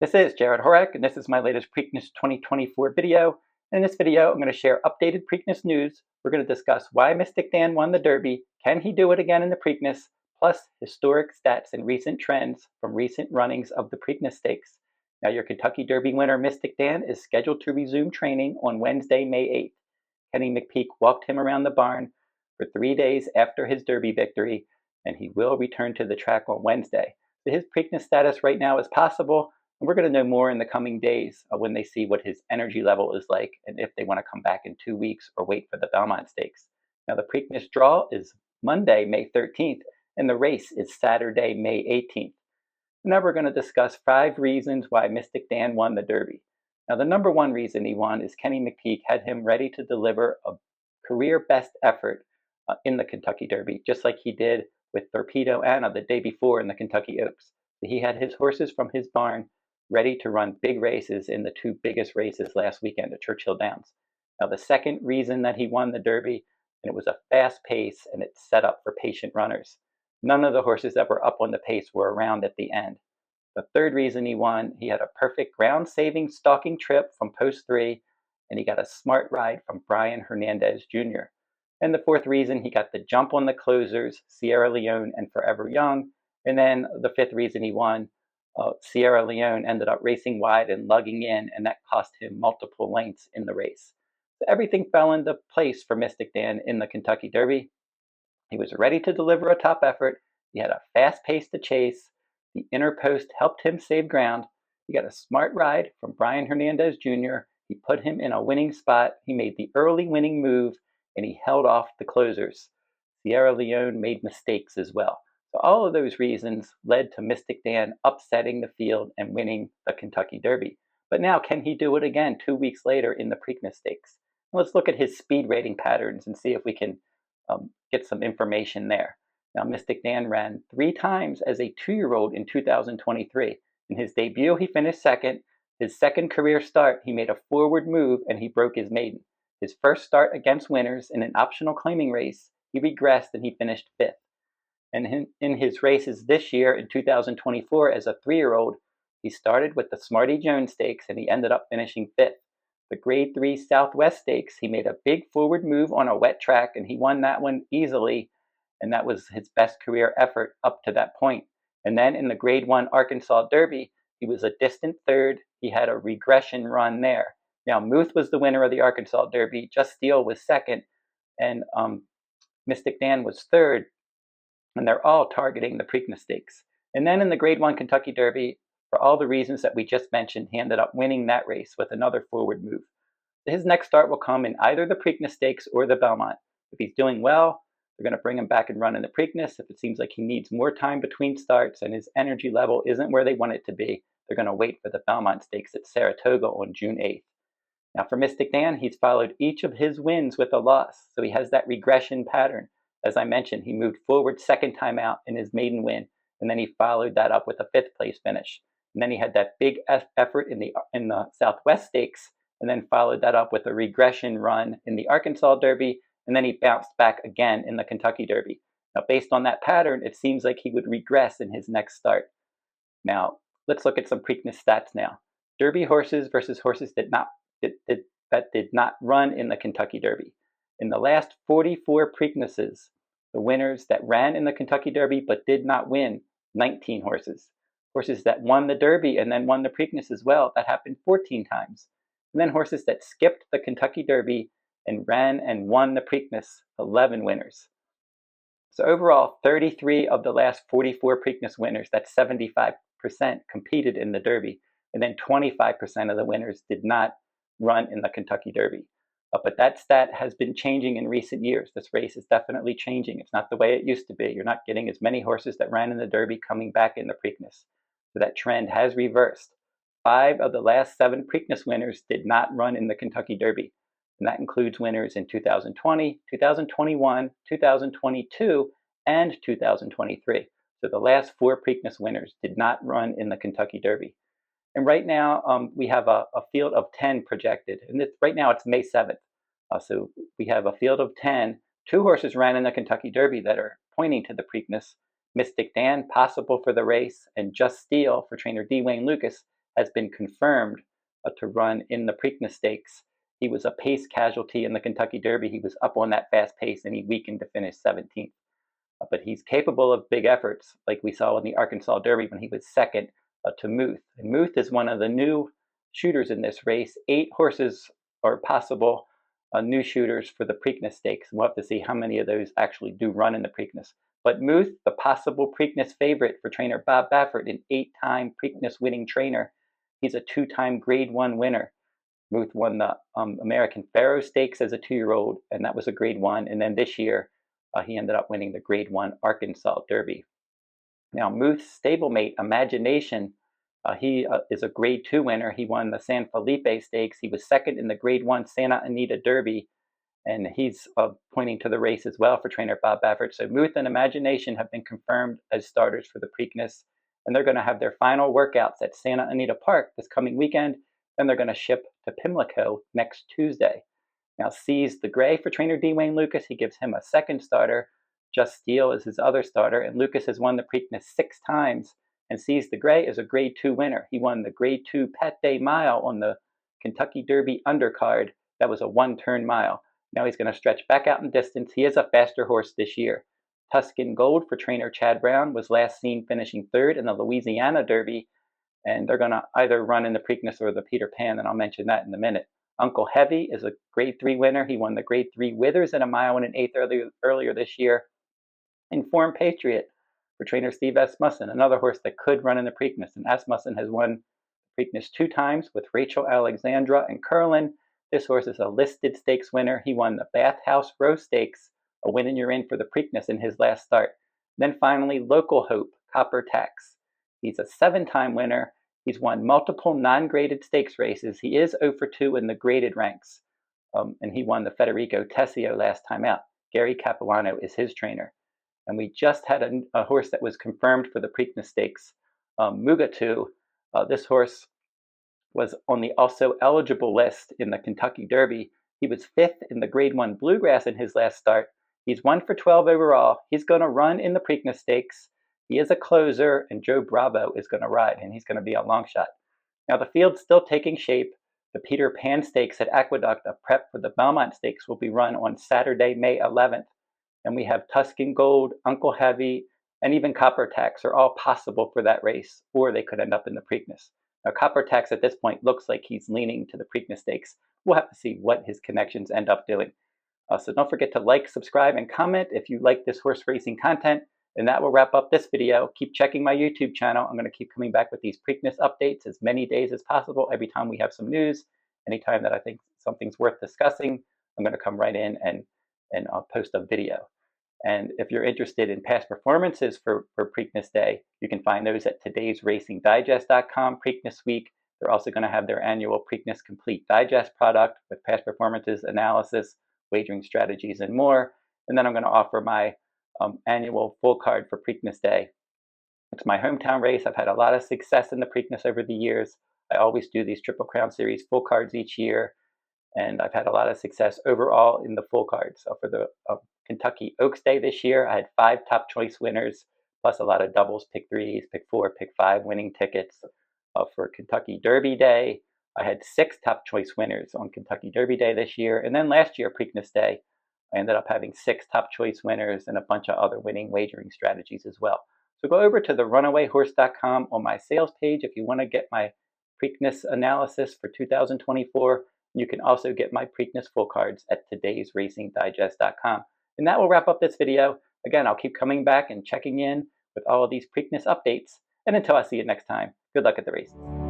This is Jarrod Horak, and this is my latest Preakness 2024 video. In this video, I'm going to share updated Preakness news. We're going to discuss why Mystik Dan won the Derby, can he do it again in the Preakness, plus historic stats and recent trends from recent runnings of the Preakness Stakes. Now, your Kentucky Derby winner, Mystik Dan, is scheduled to resume training on Wednesday, May 8th. Kenny McPeek walked him around the barn for 3 days after his Derby victory, and he will return to the track on Wednesday. So his Preakness status right now is possible. And we're going to know more in the coming days when they see what his energy level is like and if they want to come back in 2 weeks or wait for the Belmont Stakes. Now, the Preakness draw is Monday, May 13th, and the race is Saturday, May 18th. Now we're going to discuss 5 reasons why Mystik Dan won the Derby. Now, the number one reason he won is Kenny McPeek had him ready to deliver a career best effort in the Kentucky Derby, just like he did with Torpedo Anna the day before in the Kentucky Oaks. He had his horses from his barn ready to run big races in the 2 biggest races last weekend at Churchill Downs. Now, the second reason that he won the Derby, and it was a fast pace and it's set up for patient runners. None of the horses that were up on the pace were around at the end. The third reason he won, he had a perfect ground-saving stalking trip from post 3, and he got a smart ride from Brian Hernandez Jr. And the fourth reason, he got the jump on the closers, Sierra Leone and Forever Young. And then the fifth reason he won, Sierra Leone ended up racing wide and lugging in, and that cost him multiple lengths in the race. So everything fell into place for Mystik Dan in the Kentucky Derby. He was ready to deliver a top effort. He had a fast pace to chase. The inner post helped him save ground. He got a smart ride from Brian Hernandez Jr. He put him in a winning spot. He made the early winning move, and he held off the closers. Sierra Leone made mistakes as well. So all of those reasons led to Mystik Dan upsetting the field and winning the Kentucky Derby. But now, can he do it again 2 weeks later in the Preakness Stakes? Let's look at his speed rating patterns and see if we can get some information there. Now, Mystik Dan ran 3 times as a 2-year-old in 2023. In his debut, he finished second. His second career start, he made a forward move and he broke his maiden. His first start against winners in an optional claiming race, he regressed and he finished 5th. And in his races this year in 2024 as a 3-year-old, he started with the Smarty Jones Stakes and he ended up finishing 5th. The Grade 3 Southwest Stakes, he made a big forward move on a wet track and he won that one easily, and that was his best career effort up to that point. And then in the Grade 1 Arkansas Derby, he was a distant 3rd. He had a regression run there. Now, Muth was the winner of the Arkansas Derby, Just Steele was 2nd, and Mystik Dan was 3rd. And they're all targeting the Preakness Stakes. And then in the Grade 1 Kentucky Derby, for all the reasons that we just mentioned, he ended up winning that race with another forward move. His next start will come in either the Preakness Stakes or the Belmont. If he's doing well, they're going to bring him back and run in the Preakness. If it seems like he needs more time between starts and his energy level isn't where they want it to be, they're going to wait for the Belmont Stakes at Saratoga on June 8th. Now, for Mystik Dan, he's followed each of his wins with a loss, so he has that regression pattern. As I mentioned, he moved forward 2nd time out in his maiden win, and then he followed that up with a 5th place finish. And then he had that big effort in the Southwest Stakes, and then followed that up with a regression run in the Arkansas Derby, and then he bounced back again in the Kentucky Derby. Now, based on that pattern, it seems like he would regress in his next start. Now, let's look at some Preakness stats now. Derby horses versus horses that did not run in the Kentucky Derby. In the last 44 Preaknesses, the winners that ran in the Kentucky Derby but did not win, 19 horses. Horses that won the Derby and then won the Preakness as well, that happened 14 times. And then horses that skipped the Kentucky Derby and ran and won the Preakness, 11 winners. So overall, 33 of the last 44 Preakness winners, that's 75%, competed in the Derby. And then 25% of the winners did not run in the Kentucky Derby. But that stat has been changing in recent years. This race is definitely changing. It's not the way it used to be. You're not getting as many horses that ran in the Derby coming back in the Preakness. So that trend has reversed. 5 of the last 7 Preakness winners did not run in the Kentucky Derby. And that includes winners in 2020, 2021, 2022, and 2023. So the last 4 Preakness winners did not run in the Kentucky Derby. And right now, we have a field of 10 projected. And right now, it's May 7th. So we have a field of 10. 2 horses ran in the Kentucky Derby that are pointing to the Preakness. Mystik Dan, possible for the race, and Just Steele for trainer D. Wayne Lukas has been confirmed to run in the Preakness Stakes. He was a pace casualty in the Kentucky Derby. He was up on that fast pace and he weakened to finish 17th. But he's capable of big efforts, like we saw in the Arkansas Derby when he was second to Muth. And Muth is one of the new shooters in this race. 8 horses are possible new shooters for the Preakness Stakes. We'll have to see how many of those actually do run in the Preakness. But Muth, the possible Preakness favorite for trainer Bob Baffert, an 8-time Preakness winning trainer. He's a 2-time Grade 1 winner. Muth won the American Pharoah Stakes as a 2-year-old, and that was a Grade 1. And then this year, he ended up winning the Grade 1 Arkansas Derby. Now, Muth's stablemate, Imagination, he is a Grade 2 winner. He won the San Felipe Stakes. He was second in the Grade 1 Santa Anita Derby, and he's pointing to the race as well for trainer Bob Baffert. So Muth and Imagination have been confirmed as starters for the Preakness, and they're going to have their final workouts at Santa Anita Park this coming weekend, and they're going to ship to Pimlico next Tuesday. Now, Seize the Gray for trainer D. Wayne Lukas. He gives him a second starter. Just Steel is his other starter, and Lukas has won the Preakness 6 times. And Seize the Gray is a Grade 2 winner. He won the Grade 2 Pat Day Mile on the Kentucky Derby undercard. That was a 1-turn mile. Now he's going to stretch back out in distance. He is a faster horse this year. Tuscan Gold for trainer Chad Brown was last seen finishing 3rd in the Louisiana Derby, and they're going to either run in the Preakness or the Peter Pan, and I'll mention that in a minute. Uncle Heavy is a Grade 3 winner. He won the Grade 3 Withers at a mile and an eighth earlier this year. Informed Patriot for trainer Steve Asmussen, another horse that could run in the Preakness. And Asmussen has won the Preakness 2 times with Rachel Alexandra and Curlin. This horse is a listed stakes winner. He won the Bathhouse Row Stakes, a win and you're in for the Preakness in his last start. Then finally, Local Hope, Copper Tax. He's a 7-time winner. He's won multiple non-graded stakes races. He is 0 for 2 in the graded ranks, and he won the Federico Tessio last time out. Gary Capuano is his trainer. And we just had a horse that was confirmed for the Preakness Stakes, Mugatu. This horse was on the also eligible list in the Kentucky Derby. He was 5th in the Grade 1 Bluegrass in his last start. He's 1 for 12 overall. He's going to run in the Preakness Stakes. He is a closer, and Joe Bravo is going to ride, and he's going to be a long shot. Now, the field's still taking shape. The Peter Pan Stakes at Aqueduct, a prep for the Belmont Stakes, will be run on Saturday, May 11th. And we have Tuscan Gold, Uncle Heavy, and even Copper Tax are all possible for that race, or they could end up in the Preakness. Now, Copper Tax at this point looks like he's leaning to the Preakness Stakes. We'll have to see what his connections end up doing. So don't forget to like, subscribe, and comment if you like this horse racing content. And that will wrap up this video. Keep checking my YouTube channel. I'm going to keep coming back with these Preakness updates as many days as possible. Every time we have some news, anytime that I think something's worth discussing, I'm going to come right in and I'll post a video. And if you're interested in past performances for Preakness Day, you can find those at todaysracingdigest.com. Preakness Week, they're also going to have their annual Preakness Complete Digest product with past performances, analysis, wagering strategies, and more. And then I'm going to offer my annual full card for Preakness Day. It's my hometown race. I've had a lot of success in the Preakness over the years. I always do these Triple Crown Series full cards each year, and I've had a lot of success overall in the full cards. So for the Kentucky Oaks Day this year, I had 5 top choice winners, plus a lot of doubles, pick 3s, pick 4, pick 5 winning tickets. For Kentucky Derby Day, I had 6 top choice winners on Kentucky Derby Day this year. And then last year, Preakness Day, I ended up having 6 top choice winners and a bunch of other winning wagering strategies as well. So go over to the runawayrhorse.com on my sales page if you want to get my Preakness analysis for 2024. You can also get my Preakness full cards at todaysracingdigest.com. And that will wrap up this video. Again, I'll keep coming back and checking in with all of these Preakness updates. And until I see you next time, good luck at the races.